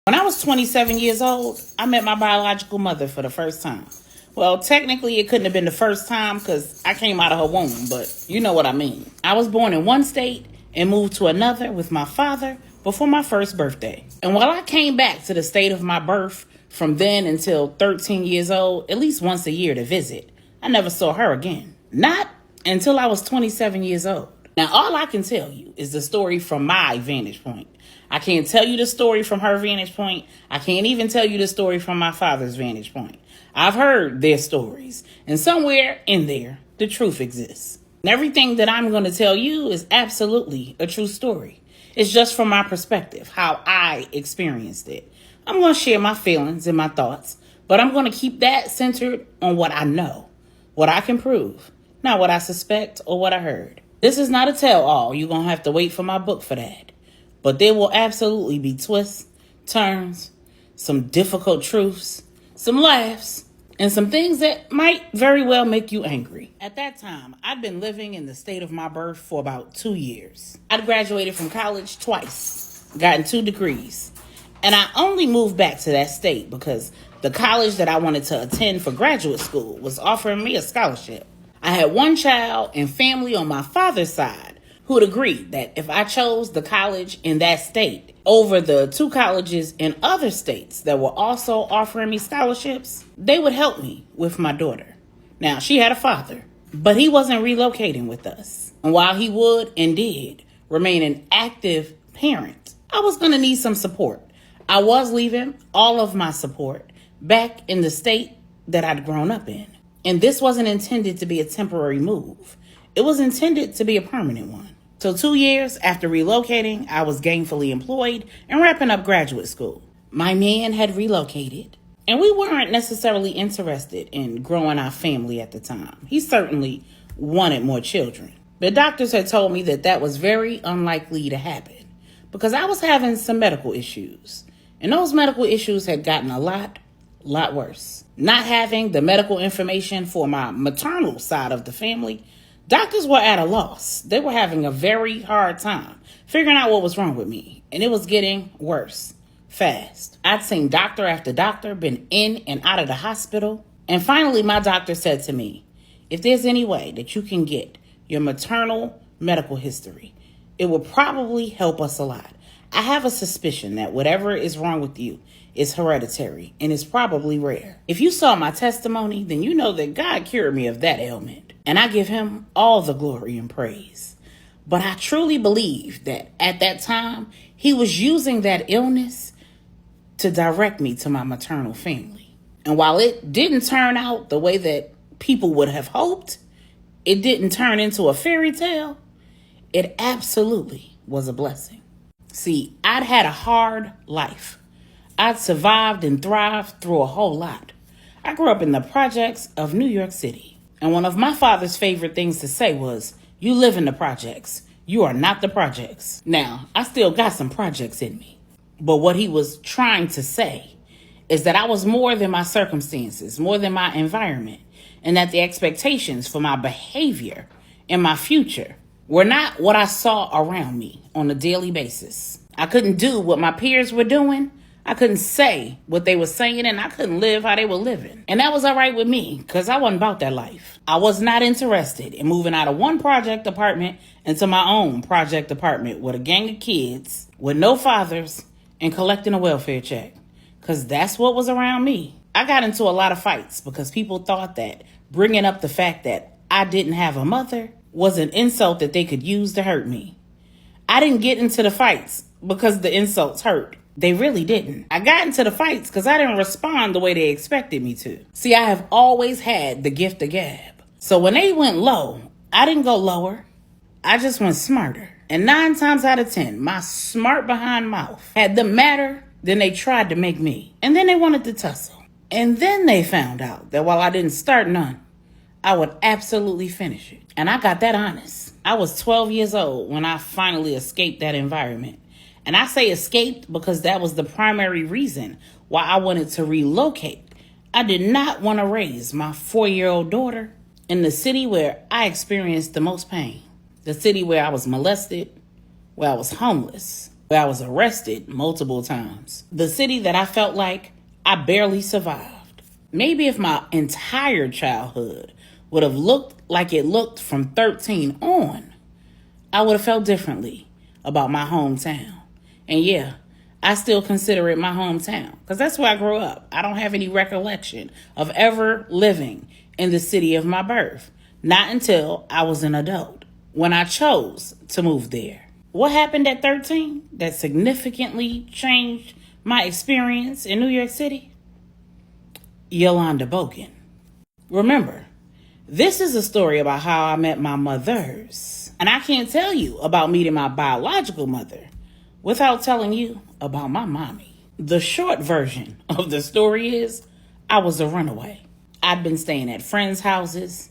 When I was 27 years old, I met my biological mother for the first time. Well, technically, it couldn't have been the first time because I came out of her womb, but you know what I mean. I was born in one state and moved to another with my father before my first birthday. And while I came back to the state of my birth from then until 13 years old, at least once a year to visit, I never saw her again. Not until I was 27 years old. Now, all I can tell you is the story from my vantage point. I can't tell you the story from her vantage point. I can't even tell you the story from my father's vantage point. I've heard their stories, and somewhere in there, the truth exists. And everything that I'm going to tell you is absolutely a true story. It's just from my perspective, how I experienced it. I'm going to share my feelings and my thoughts, but I'm going to keep that centered on what I know, what I can prove, not what I suspect or what I heard. This is not a tell-all. You're going to have to wait for my book for that. But there will absolutely be twists, turns, some difficult truths, some laughs, and some things that might very well make you angry. At that time, I'd been living in the state of my birth for about 2 years. I'd graduated from college twice, gotten 2 degrees, and I only moved back to that state because the college that I wanted to attend for graduate school was offering me a scholarship. I had one child and family on my father's side who had agreed that if I chose the college in that state over the 2 colleges in other states that were also offering me scholarships, they would help me with my daughter. Now, she had a father, but he wasn't relocating with us. And while he would and did remain an active parent, I was going to need some support. I was leaving all of my support back in the state that I'd grown up in. And this wasn't intended to be a temporary move. It was intended to be a permanent one. So 2 years after relocating, I was gainfully employed and wrapping up graduate school. My man had relocated, and we weren't necessarily interested in growing our family at the time. He certainly wanted more children. The doctors had told me that that was very unlikely to happen because I was having some medical issues, and those medical issues had gotten a lot worse. Not having the medical information for my maternal side of the family, doctors were at a loss. They were having a very hard time figuring out what was wrong with me, and it was getting worse fast. I'd seen doctor after doctor, been in and out of the hospital, and finally my doctor said to me, if there's any way that you can get your maternal medical history, it will probably help us a lot. I have a suspicion that whatever is wrong with you is hereditary and is probably rare. If you saw my testimony, then you know that God cured me of that ailment, and I give him all the glory and praise. But I truly believe that at that time, he was using that illness to direct me to my maternal family. And while it didn't turn out the way that people would have hoped, it didn't turn into a fairy tale, it absolutely was a blessing. See, I'd had a hard life. I'd survived and thrived through a whole lot. I grew up in the projects of New York City. And one of my father's favorite things to say was, you live in the projects. You are not the projects. Now, I still got some projects in me. But what he was trying to say is that I was more than my circumstances, more than my environment, and that the expectations for my behavior and my future were not what I saw around me on a daily basis. I couldn't do what my peers were doing. I couldn't say what they were saying, and I couldn't live how they were living. And that was all right with me, because I wasn't about that life. I was not interested in moving out of one project apartment into my own project apartment with a gang of kids, with no fathers, and collecting a welfare check, because that's what was around me. I got into a lot of fights because people thought that bringing up the fact that I didn't have a mother was an insult that they could use to hurt me. I didn't get into the fights because the insults hurt. They really didn't. I got into the fights because I didn't respond the way they expected me to. See, I have always had the gift of gab. So when they went low, I didn't go lower. I just went smarter. And 9 times out of 10, my smart behind mouth had them madder than they tried to make me. And then they wanted to tussle. And then they found out that while I didn't start none, I would absolutely finish it. And I got that honest. I was 12 years old when I finally escaped that environment. And I say escaped because that was the primary reason why I wanted to relocate. I did not want to raise my 4-year-old daughter in the city where I experienced the most pain. The city where I was molested, where I was homeless, where I was arrested multiple times. The city that I felt like I barely survived. Maybe if my entire childhood would have looked like it looked from 13 on, I would have felt differently about my hometown. And yeah, I still consider it my hometown because that's where I grew up. I don't have any recollection of ever living in the city of my birth, not until I was an adult, when I chose to move there. What happened at 13 that significantly changed my experience in New York City? Yolanda Bogan. Remember, this is a story about how I met my MotherS. And I can't tell you about meeting my biological mother without telling you about my mommy. The short version of the story is I was a runaway. I'd been staying at friends' houses,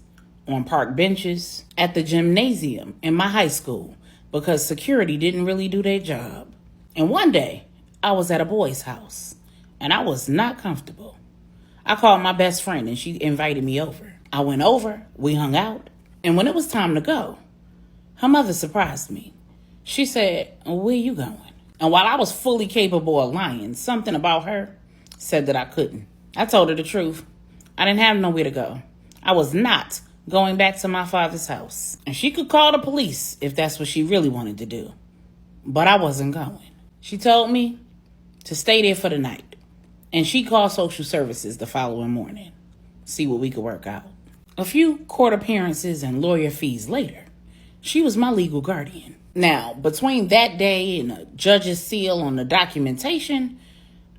on park benches, at the gymnasium in my high school because security didn't really do their job. And one day, I was at a boy's house and I was not comfortable. I called my best friend and she invited me over. I went over, we hung out, and when it was time to go, her mother surprised me. She said, "Where you going?" And while I was fully capable of lying, something about her said that I couldn't. I told her the truth. I didn't have nowhere to go. I was not going back to my father's house. And she could call the police if that's what she really wanted to do. But I wasn't going. She told me to stay there for the night. And she called social services the following morning. See what we could work out. A few court appearances and lawyer fees later, she was my legal guardian. Now, between that day and a judge's seal on the documentation,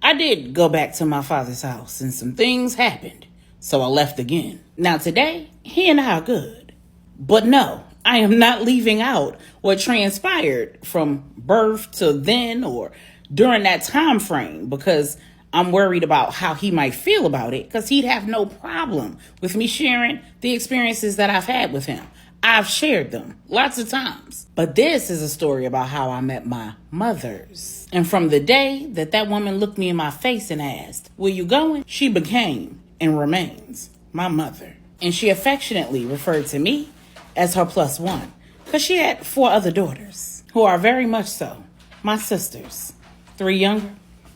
I did go back to my father's house and some things happened. So I left again. Now today, he and I are good. But no, I am not leaving out what transpired from birth to then or during that time frame because I'm worried about how he might feel about it because he'd have no problem with me sharing the experiences that I've had with him. I've shared them lots of times. But this is a story about how I met my MotherS. And from the day that that woman looked me in my face and asked, "Where you going?" she became and remains my mother. And she affectionately referred to me as her plus one because she had 4 other daughters who are very much so my sisters, 3 younger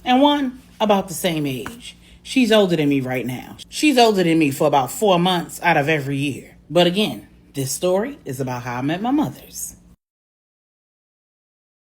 and 1 about the same age. She's older than me right now. She's older than me for about 4 months out of every year. But again, this story is about how I met my MotherS.